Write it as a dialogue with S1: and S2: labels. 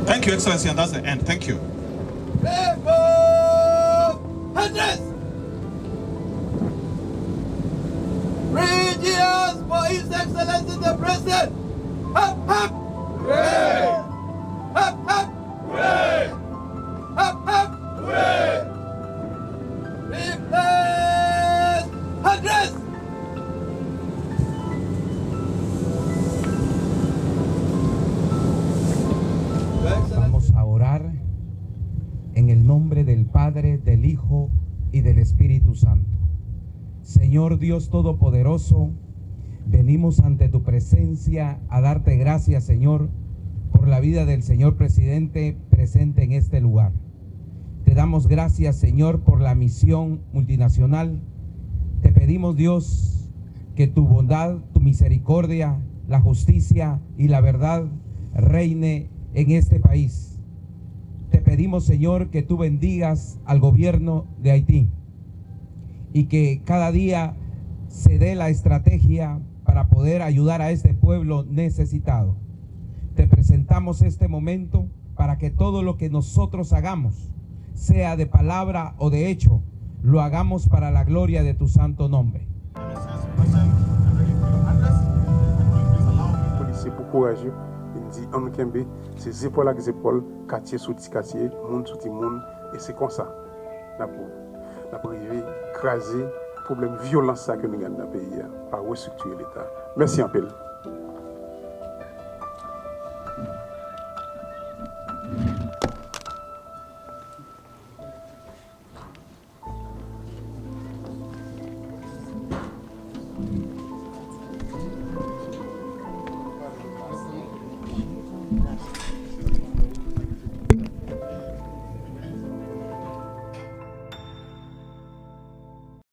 S1: Thank you, Excellency, and that's the end. Thank you.
S2: Address! 3 years for His Excellency the President! Up, up! Hooray! Up, up! Hooray! Up, up! Hooray! Replace! Address!
S3: Vamos a orar en el nombre del Padre, del Hijo y del Espíritu Santo. Señor Dios Todopoderoso, venimos ante tu presencia a darte gracias, Señor, por la vida del señor presidente presente en este lugar. Te damos gracias, Señor, por la misión multinacional. Te pedimos, Dios, que tu bondad, tu misericordia, la justicia y la verdad reine en este país. Te pedimos, Señor, que tú bendigas al gobierno de Haití y que cada día se dé la estrategia para poder ayudar a este pueblo necesitado. Te presentamos este momento para que todo lo que nosotros hagamos, sea de palabra o de hecho, lo hagamos para la gloria de tu santo nombre.
S4: Policier pour courageux, il dit on kembe, c'est épaule avec épaule, quartier sous quartier, monde sous monde, et c'est comme ça. N'a pour arriver écraser problème violence ça que nous avons dans le pays, par restructurer l'État. Merci en pile.